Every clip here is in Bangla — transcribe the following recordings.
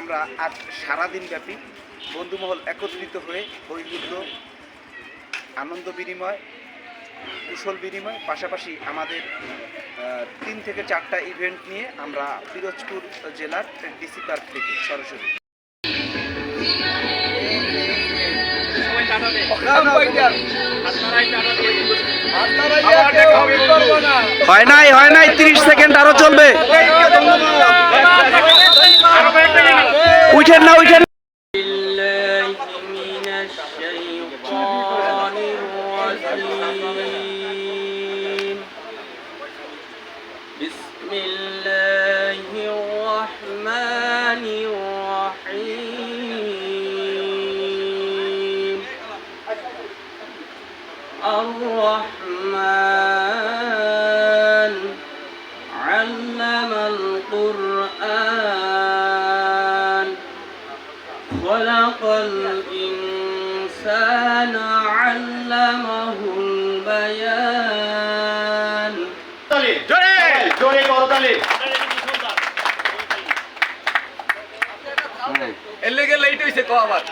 আমরা আজ সারাদিন ব্যাপী বন্ধুমহল একত্রিত হয়ে বৈহুদ্ধ আনন্দ বিনিময়, কুশল বিনিময়, পাশাপাশি আমাদের 3 থেকে 4টা ইভেন্ট নিয়ে আমরা পিরোজপুর জেলার ডিসি পার্ক থেকে সরাসরি হয় নাই 30 সেকেন্ড আরো চলবে। উঠেন না الرحمن علم القرآن خلق الإنسان علمه البيان জোরে করতালি এলে গেলে লেট হইছে কো আবার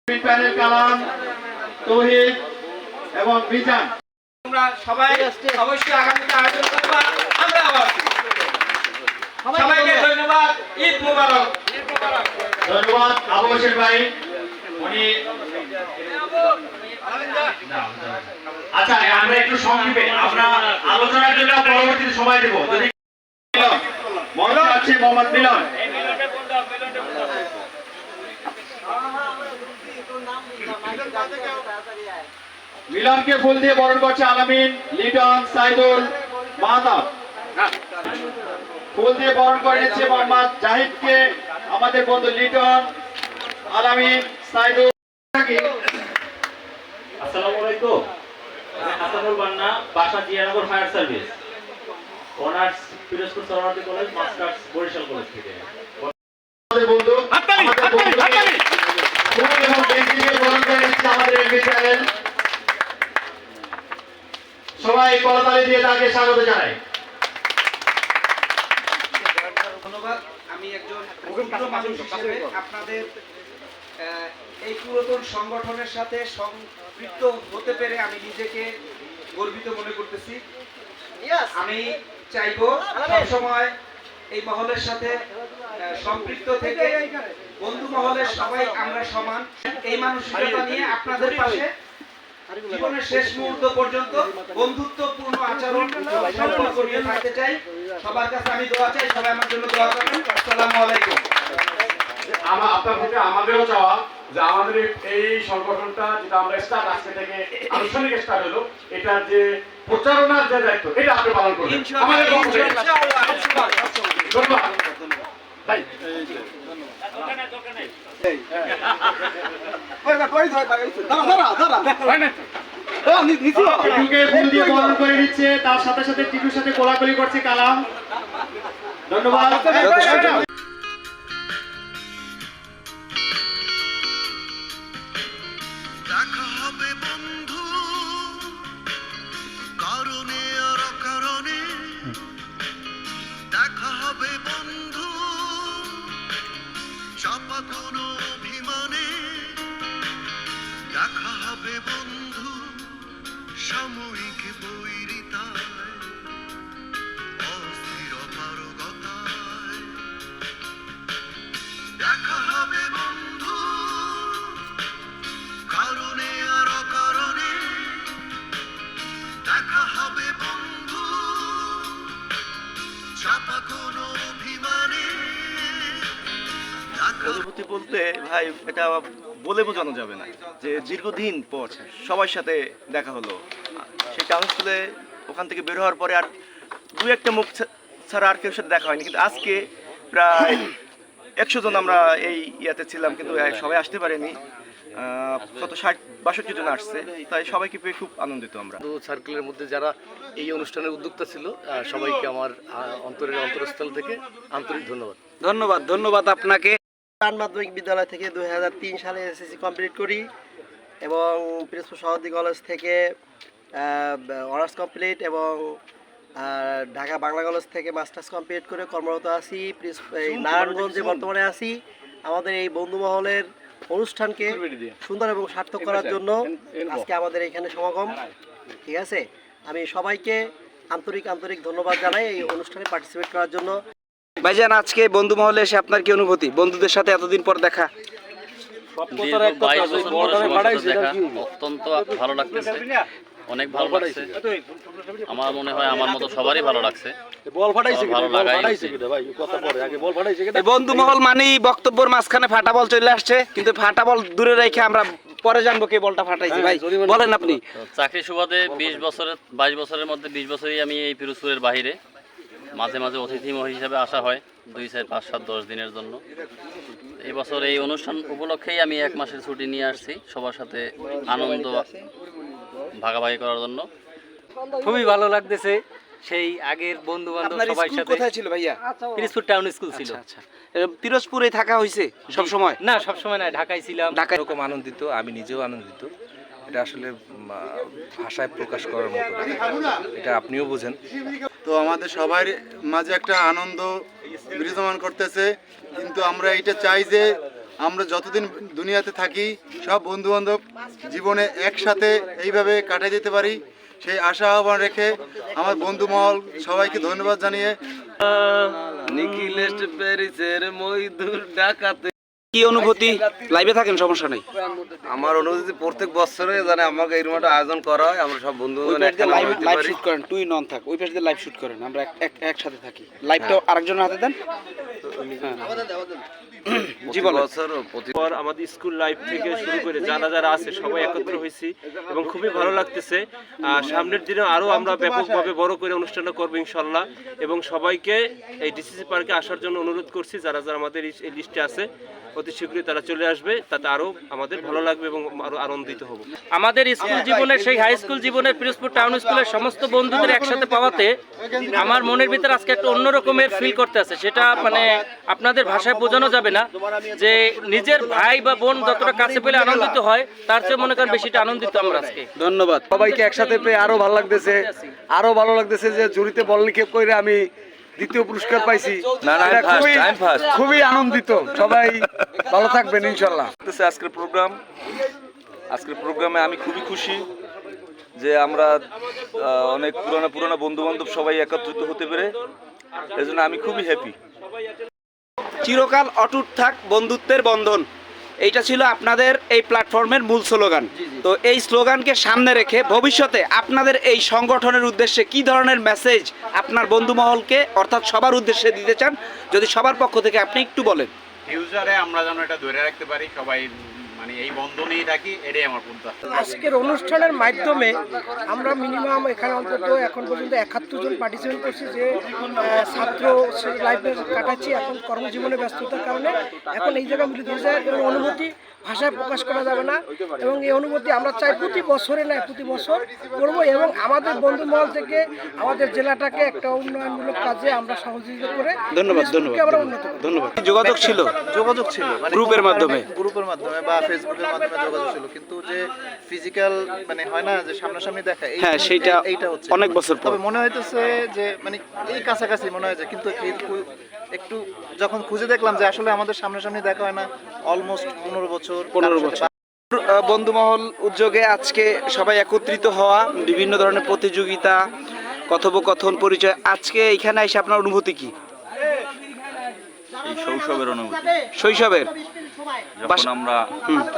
প্যানেল কালাম তৌহিদ এবং বিজান আমরা সবাই অবশ্যই আগামীতে আয়োজন করব। আমরা আবার সবাইকে ধন্যবাদ। ঈদ মোবারক। ধন্যবাদ আবু বশির ভাই। উনি আচ্ছা আমরা একটু সংক্ষেপে আমরা আলোচনার জন্য পরবর্তীতে সময় দেব। যদি মনে আছে মোহাম্মদ মিলন মিলনকে ফুল দিয়ে বরণ করছে আলামিন, লিটন, সাইদুল, মাহতাব। ফুল দিয়ে বরণ করে নিচ্ছে মোহাম্মদ জাহিদকে, আমাদের বন্ধু লিটন, আলামিন, সাইদুল। আসসালামু আলাইকুম। আমি হাসানুল বান্না, বাসা Zianagar fire service, honours Pirojpur Suhrawardy college, masters Barisal college থেকে। আমাদের বন্ধু ফুল এবং বেঞ্চি দিয়ে বরণ করে নিচ্ছে আমাদের এমপি প্যানেল। সবাই করতালি দিয়ে তাকে স্বাগত জানাই। ধন্যবাদ। আমি একজন ক্ষুদ্র মানুষ হিসেবে আপনাদের এই পুরাতন সংগঠনের সাথে সম্পৃক্ত হতে পেরে আমি নিজেকে গর্বিত মনে করতেছি। আমি চাইবো সবসময় এই মহলের সাথে সম্পৃক্ত থেকে বন্ধু মহলের সবাই আমরা সমান, এই মানসিকতা নিয়ে আপনাদের পাশে জীবনের শেষ মুহূর্ত পর্যন্ত বন্ধুত্বপূর্ণ আচরণ সম্পর্ক নিয়ে থাকতে চাই। সবার কাছে আমি দোয়া চাই, সবাই আমার জন্য দোয়া করবেন। আসসালামু আলাইকুম। আপনার থেকে আমাদেরও চাওয়া যে আমাদের এই সংগঠনটা যেটা আমরা স্টার্ট আজকে থেকে আনুষ্ঠানিক স্টার্ট হলো, এটার যে প্রচারণার যে দায়িত্ব এটা আপনি পালন করবেন আমাদের পক্ষ থেকে। ধন্যবাদ ভাই। টিটুকে ফুল দিয়ে বরণ করে নিচ্ছে, তার সাথে সাথে টিটুর সাথে কোলাকুলি করছে কালাম। ধন্যবাদ। দেখা হবে বন্ধু কারণে আর অকারণে, দেখা হবে বন্ধু চাপা কোনো অভিমানে, দেখা হবে বন্ধু সাময়িক বৈরিতায়, অস্থির অপারগতায়, দেখা হবে বন্ধু কারণে আর অকারণে, দেখা হবে বন্ধু চাপা কোনো অভিমানে। অনুভূতি বলতে ভাই এটা বলে বোঝানো যাবে না যে দীর্ঘদিন পর সবার সাথে দেখা হলো। সেই টাউন স্কুলে ওখান থেকে বের হওয়ার পরে আর দু একটা মুখ ছাড়া আর কেউ সাথে দেখা হয়নি, কিন্তু আজকে প্রায় 100 জন আমরা এই ইয়াতে ছিলাম, কিন্তু সবাই আসতে পারেনি। কত 60-62 জন আসছে, তাই সবাইকে পেয়ে খুব আনন্দিত আমরা। সার্কেলের মধ্যে যারা এই অনুষ্ঠানের উদ্যোক্তা ছিল সবাইকে আমার অন্তরস্থল থেকে আন্তরিক ধন্যবাদ। ধন্যবাদ আপনাকে। মাধ্যমিক বিদ্যালয় থেকে 2003 সালে এসএসসি কমপ্লিট করি এবং পিরোজপুর সরোয়ার্দী কলেজ থেকে অনার্স কমপ্লিট এবং আর ঢাকা বাংলা কলেজ থেকে মাস্টার্স কমপ্লিট করে কর্মরত আছি। এই নারায়ণগঞ্জে বর্তমানে আছি। আমাদের এই বন্ধু মহলের অনুষ্ঠানকে সুন্দর এবং সার্থক করার জন্য আজকে আমাদের এখানে সমাগম। ঠিক আছে, আমি সবাইকে আন্তরিক ধন্যবাদ জানাই এই অনুষ্ঠানে পার্টিসিপেট করার জন্য। ভাইজান, আজকে বন্ধু মহলে এসে আপনার কি অনুভূতি? বন্ধুদের সাথে এতদিন পর দেখা। অত্যন্ত ভালো লাগতেছে, অনেক ভালো লাগছে। আমার মনে হয় আমার মতো সবারই ভালো লাগছে। বন্ধু মহল মানেই বক্তব্যের মাঝখানে ফাটা বল চলে আসছে, কিন্তু ফাটা বল দূরে রেখে আমরা পরে জানবো কে বলটা ফাটাইছে। ভাই বলেন আপনি। চাকরি সুবাদে 22 বছরের মধ্যে 20 বছরই আমি এই পিরোজপুরের বাইরে, মাঝে মাঝে অতিথি হিসাবে আসা হয় 2, 4, 5, 7, 10 দিনের জন্য। এই বছর এই অনুষ্ঠান উপলক্ষেই আমি 1 মাসের ছুটি নিয়ে আসছি সবার সাথে আনন্দ ভাগাভাগি করার জন্য। খুবই ভালো লাগতেছে। সেই আগের বন্ধু বান্ধব সবার সাথে। কোথায় ছিল ভাইয়া? পিরোজপুর টাউন স্কুল ছিল। আচ্ছা, পিরোজপুরে থাকা হয়েছে সব সময়? না, সব সময় না, ঢাকায় ছিলাম। ঢাকায় এরকম আনন্দিত, আমি নিজেও আনন্দিত। এটা আসলে ভাষায় প্রকাশ করার মতো না। এটা আপনিও বোঝেন। তো আমাদের সবার মাঝে একটা আনন্দ বিরাজমান করতেছে, কিন্তু আমরা এটা চাই যে আমরা যতদিন দুনিয়াতে থাকি সব বন্ধু বান্ধব জীবনে একসাথে এইভাবে কাটিয়ে দিতে পারি, সেই আশা আহ্বান রেখে আমার বন্ধু মহল সবাইকে ধন্যবাদ জানিয়ে নিখিলেশ প্যারিসের মইদুর ডাকাতে। কি অনুভূতি? লাইভে থাকেন, সমস্যা নেই। আমার অনুভূতি প্রত্যেক বছরে জানে আমাকে এরকম একটা আয়োজন করা হয়, আমরা সব বন্ধু লাইভ শুট করেন, তুই নন থাক ওই পাশে লাইভ শুট করেন, আমরা একসাথে থাকি। লাইভটা আরেকজনের হাতে দেন। আমাদের স্কুল লাইফ থেকে শুরু করে যারা আছে সবাই একত্র হয়েছি এবং খুবই ভালো লাগতেছে। সামনের দিনে আরো আমরা ব্যাপকভাবে বড় করে অনুষ্ঠানটা করবো ইনশাল্লাহ, এবং সবাইকে এই ডিসিসি পার্কে আসার জন্য অনুরোধ করছি। যারা আমাদের এই লিস্টে আছে অতি শীঘ্রই তারা চলে আসবে, তাতে আরো আমাদের ভালো লাগবে এবং আরো আনন্দিত হব। আমাদের স্কুল জীবনের, সেই হাই স্কুল জীবনের পিরোজপুর টাউন স্কুলের সমস্ত বন্ধুদের একসাথে পাওয়াতে আমার মনের ভিতরে আজকে একটা অন্য রকমের ফিল করতে আছে। সেটা মানে আপনাদের ভাষায় বোঝানো যাবে না, যে নিজের ভাই বা বোন যতটা কাছে পেলে আনন্দিত হয় তার চেয়ে মনে করেন বেশিটা আনন্দিত আমরা আজকে। ধন্যবাদ সবাইকে একসাথে পেয়ে আরো ভালো লাগতেছে। আরো ভালো লাগতেছে যে জুরিতে বল নিক্ষেপ করে আমি দ্বিতীয় পুরস্কার পাইছি। খুবই আনন্দিত। সবাই ভালো থাকবেন ইনশাল্লাহ। আজকের প্রোগ্রামে আমি খুবই খুশি যে আমরা অনেক পুরানো বন্ধু বান্ধব সবাই একত্রিত হতে পেরে, এজন্য আমি খুবই হ্যাপি। চিরকাল অটুট থাক বন্ধুত্বের বন্ধন, এইটা ছিল আপনাদের এই প্ল্যাটফর্মের মূল স্লোগান। তো এই স্লোগানকে সামনে রেখে ভবিষ্যতে আপনাদের এই সংগঠনের উদ্দেশ্যে কি ধরনের মেসেজ আপনার বন্ধু মহলকে অর্থাৎ সবার উদ্দেশ্যে দিতে চান, যদি সবার পক্ষ থেকে আপনি একটু বলেন। ফিউচারে আমরা যেন এটা ধরে রাখতে পারি, সবাই মানে এই বন্ধনেই থাকি, এটাই আমার প্রত্যাশা। আজকের অনুষ্ঠানের মাধ্যমে আমরা মিনিমাম এখানে অন্তত এখন পর্যন্ত 71 জন পার্টিসিপেট করছি, যে ছাত্র লাইফে কাটাচ্ছি। এখন কর্মজীবনে ব্যস্ততার কারণে এখন এই জায়গায় মিলিত হয়েছে, এবং অনুভূতি ভাষায় প্রকাশ করা যাবে না। এবং এই অনুভূতি আমরা চাই প্রতি বছরে নয়, প্রতি বছর করবো, এবং আমাদের বন্ধু মহল থেকে আমাদের জেলাটাকে একটা উন্নয়নমূলক কাজে আমরা সহযোগিতা করে ধন্যবাদ যোগাযোগ ছিল গ্রুপের মাধ্যমে বা ফেসবুকের মাধ্যমে যোগাযোগ ছিল, কিন্তু যে ফিজিক্যাল মানে হয় না যে সামনাসামনি দেখা, হ্যাঁ সেইটা হচ্ছে অনেক বছর পর। তবে মনে হইতেছে যে মানে এই কাছাকাছি মনে হয়, কিন্তু একটু যখন খুঁজে দেখলাম যে আসলে আমাদের সামনাসামনি দেখা হয় না অলমোস্ট 15 বছর। বন্ধু মহল উদ্যোগে আজকে সবাই একত্রিত হওয়া, বিভিন্ন ধরনের প্রতিযোগিতা, কথোপকথন, পরিচয়। আজকে এখানে এসে আপনার অনুভূতি কি? এই শৈশবের অনুভূতি। শৈশবের যখন আমরা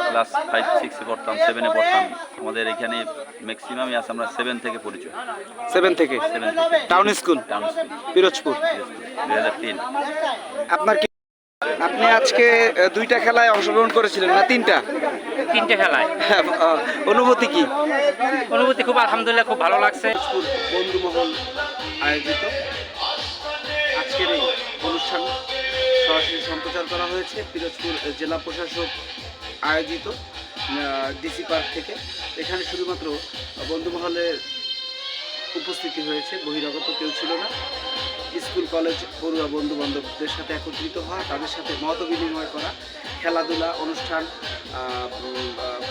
ক্লাস 5, 6 এ পড়তাম, 7 এ পড়তাম, আমাদের এখানে ম্যাক্সিমামই আছে আমরা 7 থেকে পরিচয়। 7 থেকে টাউন স্কুল পিরোজপুর 2003। আপনার কি, আপনি আজকে 2টা খেলায় অংশগ্রহণ করেছিলেন না 3টা খেলায়? অনুভূতি কি? অনুভূতি খুব আলহামদুলিল্লাহ, খুব ভালো লাগছে। বন্ধু মহল আয়োজিত আজকের এই অনুষ্ঠান সরাসরি সম্প্রচার করা হয়েছে পিরোজপুর জেলা প্রশাসক আয়োজিত ডিসি পার্ক থেকে। এখানে শুধুমাত্র বন্ধু মহলের উপস্থিতি হয়েছে, বহিরাগত কেউ ছিল না। স্কুল কলেজ পড়ুয়া বন্ধু বান্ধবদের সাথে একত্রিত হওয়া, তাদের সাথে মত বিনিময় করা, খেলাধুলা, অনুষ্ঠান,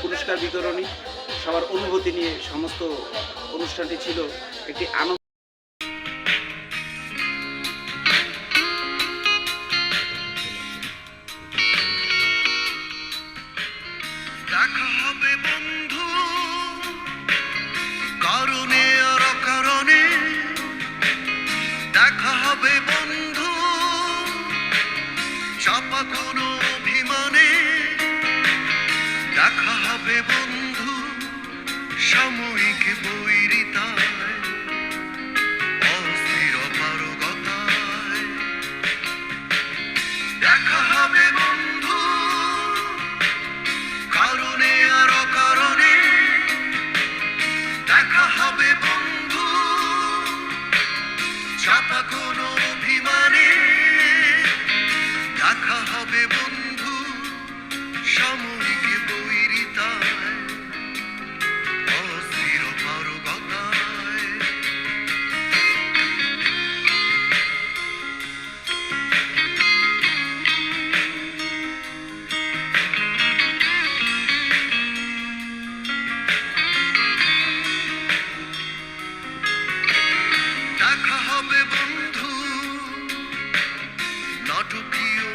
পুরস্কার বিতরণী, সবার অনুভূতি নিয়ে সমস্ত অনুষ্ঠানটি ছিল একটি আনন্দ। হবে বন্ধু চাপা কোনো অভিমানে, দেখা হবে বন্ধু সাময়িক বৈরিতায়, অস্থির অপারগতায়। দেখা হবে বন্ধু কারণে আর অকারণে, দেখা হবে বন্ধু চাপা কোনো অভিমানে, দেখা হবে বন্ধু সাময়িক বৈরিতায়, অস্থির অপারগতায়। দেখা হবে বন্ধু নাটকীয়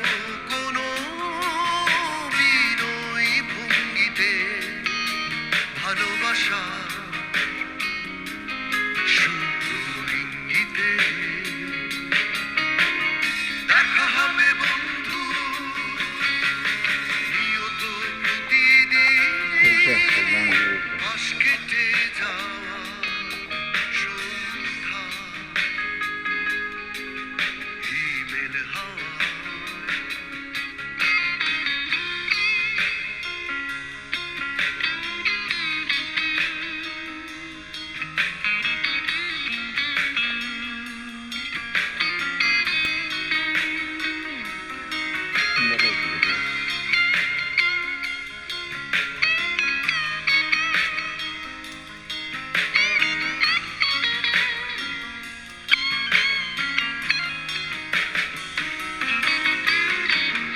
কোনো বিনয়ী ভঙ্গিতে, ভালোবাসা শুভ্র ইঙ্গিতে। দেখা হবে বন্ধু নিয়ত প্রতিদিন পাশ কেটে যাওয়া সন্ধ্যা, হিমেল হাওয়া।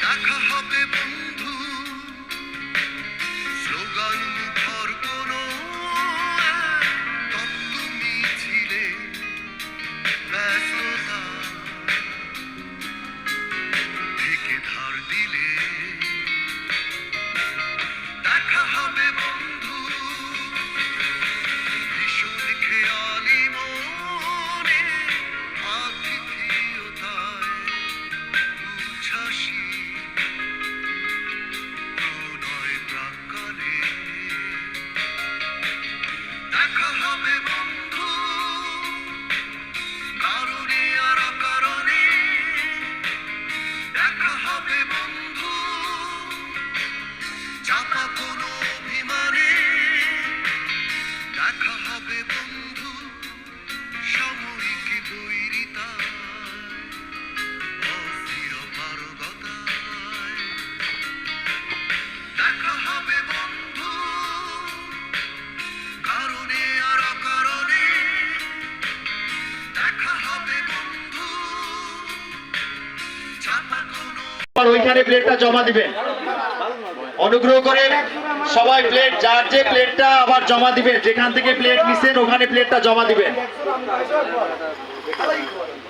দেখা হবে বন্ধু স্লোগান মুখর কোনো তত্ত্ব মিছিলে, ব্যস্ততা থেকে ধার দিলে। দেখা হবে বন্ধু ভীষণ খেয়ালি মনে, আতিথেয়তায় উচ্ছ্বাসী প্রণয় প্রাক্কালে। দেখা হবে বন্ধু কারণে আর অকারণে, দেখা হবে বন্ধু চাপা কোনো অভিমানে, দেখা হবে বন্ধু সাময়িক বৈরিতায়, অস্থির অপারগতায়। দেখা হবে বন্ধু কারণে আর অকারণে, দেখা হবে বন্ধু চাপা কোনো। ওইখানে প্লেটটা জমা দিবেন, অনুগ্রহ করে সবাই প্লেট যার যে প্লেটটা আবার জমা দিবেন, যেখান থেকে প্লেট নিছেন ওখানে প্লেটটা জমা দিবেন।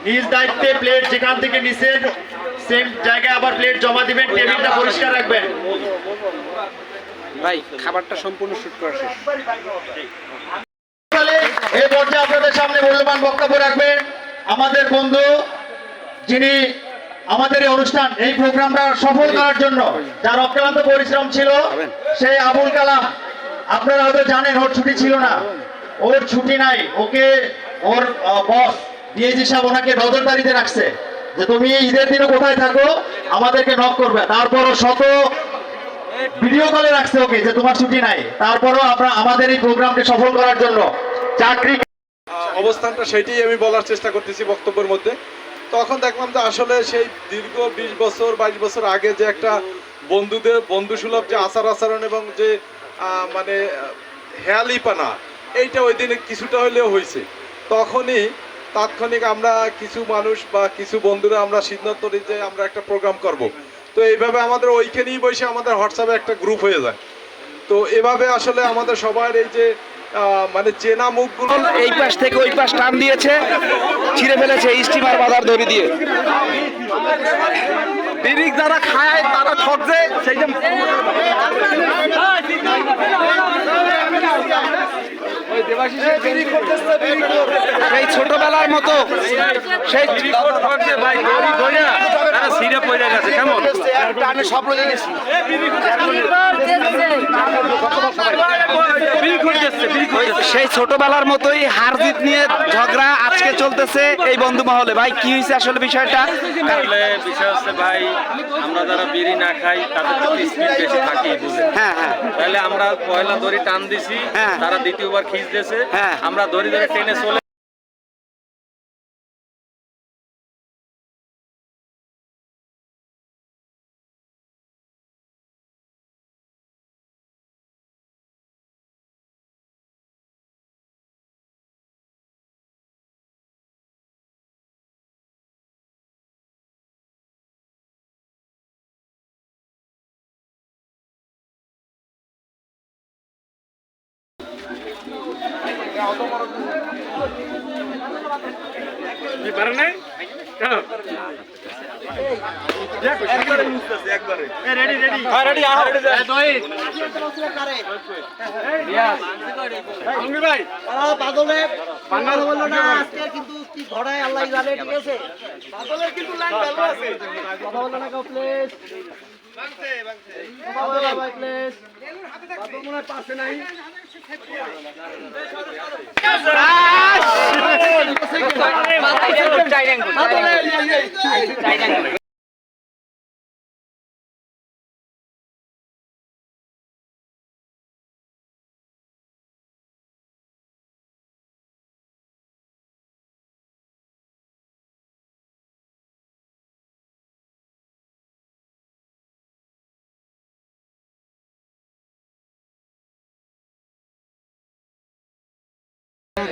নিজ দায়িত্বে প্লেট যেখান থেকে নিছেন সেম জায়গায় আবার প্লেট জমা দিবেন, টেবিলটা পরিষ্কার রাখবেন। ভাই খাবারটা সম্পূর্ণ শুট করা শেষ। এই পর্যায়ে আপনাদের সামনে মূল্যবান বক্তব্য রাখবেন আমাদের বন্ধু, যিনি আমাদের এই অনুষ্ঠান এই প্রোগ্রামটা সফল করার জন্য যার অক্লান্ত পরিশ্রম ছিল, সেই আবুল কালাম। আপনারা হয়তো জানেন ওর ছুটি ছিল না, ওর ছুটি নাই, ওকে ওর বস ডিএজি সাহেব ওনাকে নজরদারিতে রাখছে যে তুমি ঈদের দিনে কোথায় থাকো আমাদেরকে নক করবে। তারপরও শত ভিডিও কলে রাখছে ওকে যে তোমার ছুটি নাই, তারপরও আমরা আমাদের এই প্রোগ্রামকে সফল করার জন্য চাকরি অবস্থানটা সেটাই আমি বলার চেষ্টা করতেছি বক্তব্যের মধ্যে। তখন দেখলাম যে আসলে সেই দীর্ঘ 20 বছর 22 বছর আগে যে একটা বন্ধুসুলভ যে আচরণ এবং যে মানে হেয়ালিপানা, এইটা ওই দিনে কিছুটা হলেও হয়েছে। তখনই তাৎক্ষণিক আমরা কিছু মানুষ বা কিছু বন্ধুরা আমরা সিদ্ধান্ত নিই যে আমরা একটা প্রোগ্রাম করব। তো এইভাবে আমাদের ওইখানেই বসে আমাদের হোয়াটসঅ্যাপে একটা গ্রুপ হয়ে যায়। তো এভাবে আসলে আমাদের সবার এই যে মানে চেনা মুখগুলো এই পাশ থেকে ওই পাশ টান দিয়েছে, ছিঁড়ে ফেলেছে স্টিমার বাঁধার দড়ি দিয়ে। বিরিক যারা খায় তারা ঠকছে, সেইটা সেই ছোটবেলার মতো সেই ভাই দড়ি ধইরা তারা সিরে পড়ে গেছে কেমন সেই ছোটবেলার মতোই হার জিত নিয়ে ঝগড়া আজকে চলতেছে এই বন্ধু মহলে। ভাই কি হয়েছে আসলে বিষয়টা? আসলে বিষয় হচ্ছে ভাই আমরা যারা বিড়ি না খাই তাদের তো স্পিড বেশি থাকে বুঝে। হ্যাঁ হ্যাঁ, তাহলে আমরা পয়লা দড়ি টান দিছি, তারা দ্বিতীয়বার খিচ দিয়েছে, আমরা দড়ি ধরে টেনে চলে কিন্তু কি ঘড়ায় আল্লাহ জানে, ঠিক আছে? বাদলের কিন্তু লাইন ভালো আছে, কথা বলো না কেউ প্লিজ, কথা বলো না ভাই প্লিজ, বাদল মনে হয় পাশে নাই।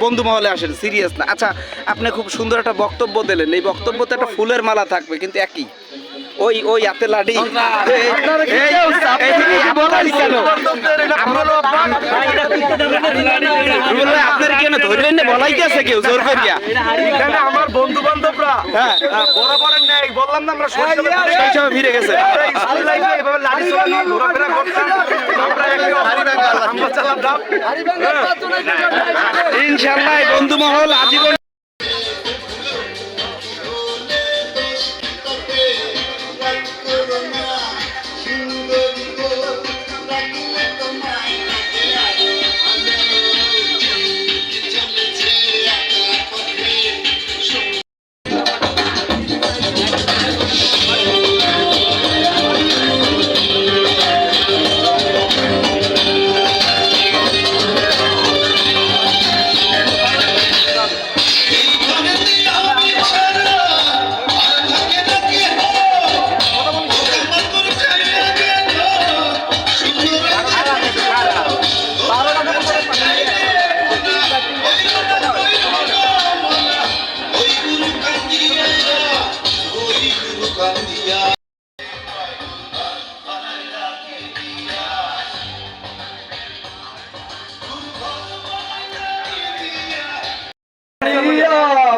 বন্ধু মহলে আসেন, সিরিয়াস না। আচ্ছা, আপনি খুব সুন্দর একটা বক্তব্য দিলেন, এই বক্তব্যতে একটা ফুলের মালা থাকবে কিন্তু একই ওই ওই হাতে লাঠি। আপনার কেন ধরলেন না, বলাইতে আছে কেউ জোর করিয়া? আমার বন্ধু বান্ধবরা বরাবরের ন্যায় বললাম না আমরা শৈশবে ফিরে গেছে। ইনশাআল্লাহ বন্ধু মহল আজীবন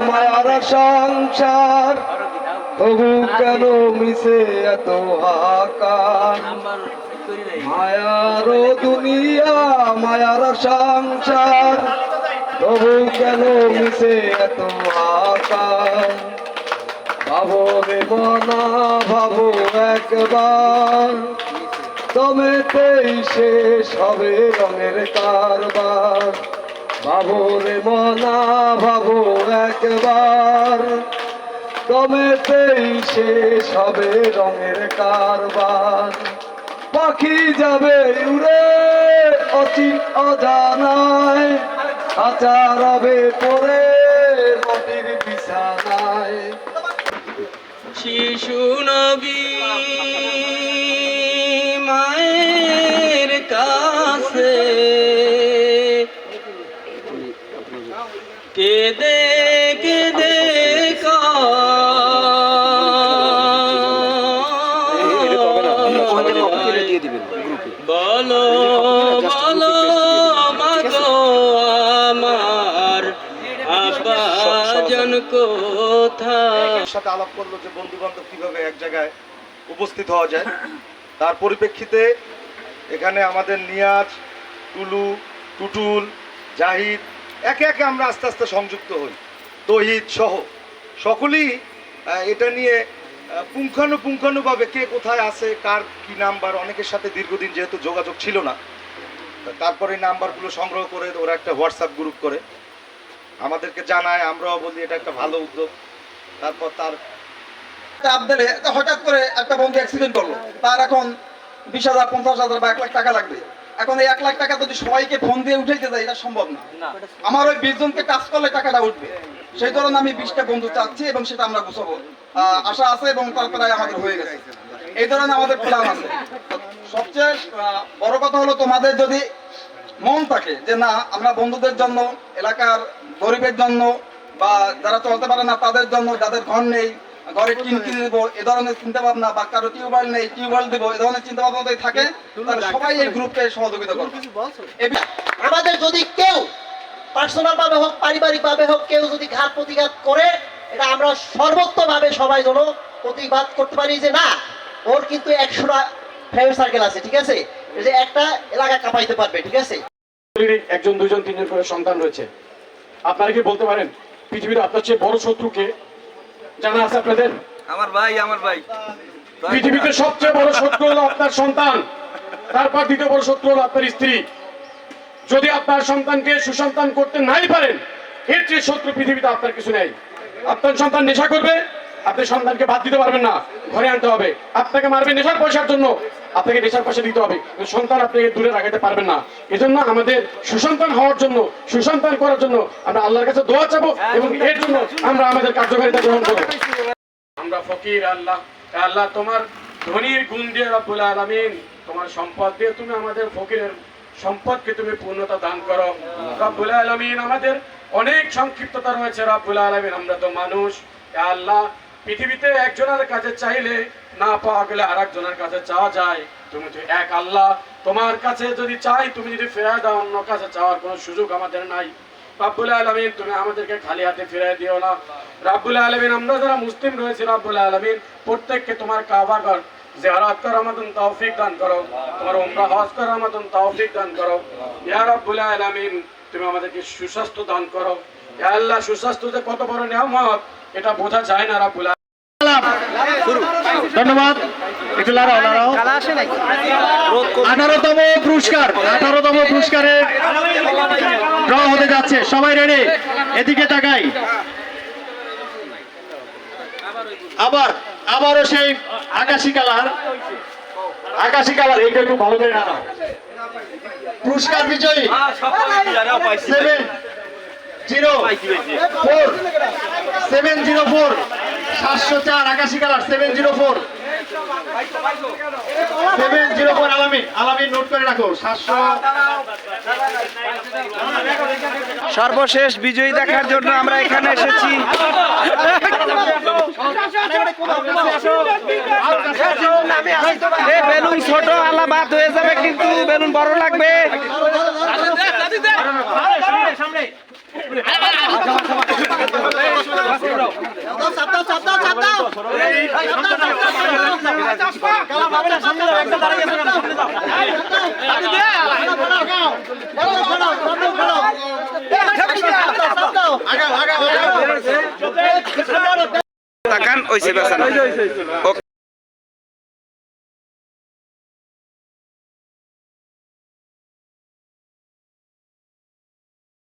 মায়ার সংসার, তবু কেন মিশে এত হাকার? মায়ার দুনিয়া মায়ার সংসার, তবু কেন মিশে এত হাকার? ভাবো রে মনা ভাবো একবার, তমেতেই শেষ হবে রঙের কারবার। ভাবো রে মনা ভাবো একবার, তমেতেই শেষ হবে রঙের কারবার। পাখি যাবে উড়ে অচিন অজানায়, আচার হবে পরে মাটির বিছানায়। শিশু নবী মায়ের কাছে কেঁদে কেঁদে বলো বলো মাগো আমার আব্বা জন কোথায়? সাথে আলাপ করলো যে বন্ধু বান্ধব কিভাবে এক জায়গায় উপস্থিত হওয়া যায়, তার পরিপ্রেক্ষিতে এখানে আমাদের নিয়াজ, টুলু, টুটুল জাহিদ, একে একে আমরা আস্তে আস্তে সংযুক্ত হই। তহিদ সহ সকলেই এটা নিয়ে পুঙ্খানুপুঙ্খানুভাবে কে কোথায় আছে, কার কি নাম্বার, অনেকের সাথে দীর্ঘদিন যেহেতু যোগাযোগ ছিল না, তারপরে নাম্বারগুলো সংগ্রহ করে ওরা একটা হোয়াটসঅ্যাপ গ্রুপ করে আমাদেরকে জানায়, আমরাও বলি এটা একটা ভালো উদ্যোগ। তারপর তার আপডেটে হঠাৎ করে একটা বন্ধু অ্যাক্সিডেন্ট করলো, তার এখন 20,000, 50,000 বা 1 লাখ টাকা লাগবে। এখন এই 1 লাখ টাকা যদি সবাইকে ফোন দিয়ে উঠাইতে যায়, এটা সম্ভব না। আমার ওই 20 জনকে কাজ করলে টাকাটা উঠবে, সেই ধরনের আমি 20টা বন্ধু চাচ্ছি এবং সেটা আমরা গুছাবো, আশা আছে এবং তার প্রায় আমাদের হয়ে গেছে। এই ধরনের আমাদের প্ল্যান আছে। সবচেয়ে বড় কথা হলো, তোমাদের যদি মন থাকে যে না আমরা বন্ধুদের জন্য, এলাকার গরিবের জন্য বা যারা চলতে পারে না তাদের জন্য, যাদের ঘর নেই ঘরে টিন কিনে দেবো, এ ধরনের চিন্তা ভাবনা, বা কারো টিউবওয়েল নেই টিউবওয়েল দেবো, এ ধরনের চিন্তা ভাবনা যদি থাকে তাহলে সবাই এই গ্রুপকে সহযোগিতা করবে। আমাদের যদি কেউ পার্সোনাল ভাবে হোক, পারিবারিক ভাবে হোক, কেউ যদি ঘাত প্রতিঘাত করে, এটা আমরা সর্বোত্তভাবে সবাই যেন প্রতিবাদ করতে পারি যে না, ওর কিন্তু 100টা ফ্রেন্ড সার্কেল আছে, ঠিক আছে, যে একটা এলাকা কাঁপাইতে পারবে, ঠিক আছে। একজন, দুজন, তিনজন করে সন্তান রয়েছে। আপনারা কি বলতে পারেন পৃথিবীর আপনার চেয়ে বড় শত্রুকে জানা আছে আপনাদের? আমার ভাই পৃথিবীতে সবচেয়ে বড় শত্রু হলো আপনার সন্তান, তারপর দ্বিতীয় বড় শত্রু হলো আপনার স্ত্রী। যদি আপনার সন্তানকে সুসন্তান করতে নাই পারেন, এর চেয়ে শত্রু পৃথিবীতে আপনার কিছু নেই। আপনার সন্তান নেশা করবে, আপনি সন্তানকে বাদ দিতে পারবেন না, ঘরে আনতে হবে। আপনাকে মারবে নেশার পয়সার জন্য, আপনাকে নেশার পয়সা দিতে হবে, সন্তান আপনাকে দূরে রাখাতে পারবেন না। এজন্য আমাদের সুসন্তান হওয়ার জন্য, সুসন্তান করার জন্য আমরা আল্লাহর কাছে দোয়া চাবো এবং এর জন্য আমরা আমাদের কার্যকারিতা গ্রহণ করব। আমরা ফকির, আল্লাহ আল্লাহ তোমার ধনীর গুণ দিয়ে রব্বুল আলামিন, তোমার সম্পদ দিয়ে তুমি আমাদের ফকিরের সম্পদকে তুমি পূর্ণতা দান করো রব্বুল আলামিন। আমাদের অনেক সংক্ষিপ্ততা রয়েছে রব্বুল আলামিন, আমরা তো মানুষ। আল্লাহ পৃথিবীতে একজনের কাছে চাইলে না পাওয়া গেলে আরেকজনের কাছে চাওয়া যায়, তুমি তো এক আল্লাহ, তোমার কাছে যদি চাই তুমি যদি ফেরায় দাও, অন্য কাছে চাওয়ার কোনো সুযোগ আমাদের নাই রব্বুল আলামিন। তুমি আমাদেরকে খালি হাতে ফিরিয়ে দিও না রব্বুল আলামিন। আমরা যারা মুসলিম রয়েছি রব্বুল আলামিন, প্রত্যেককে তোমার কাবা ঘর জিয়ারত করার মতন তৌফিক দান করো, তোমার উমরা হজ করার মতন তৌফিক দান করো ইয়া রব্বুল আলামিন। তুমি আমাদেরকে সুস্বাস্থ্য দান করো ইয়া আল্লাহ। সুস্বাস্থ্য যে কত বড় নিয়ামত এটা বোঝা যায় না রব্বুল আলামিন। ধন্যবাদ। একটু লাড়াও 18তম পুরস্কারের ড্র হতে যাচ্ছে, সবাই রেডি? এদিকে তাকাই। আবারও সেই আকাশি কালার, এইটা একটু ভালো করে আনাও। পুরস্কার বিজয়ী 704 704 আকাশি কালার 704 আলামিন নোট করে রাখো। 700 সর্বশেষ বিজয়ী দেখার জন্য আমরা এখানে এসেছি। বেলুন ছোট আলা বাদ হয়ে যাবে, কিন্তু বেলুন বড় লাগবে। তাকান ওই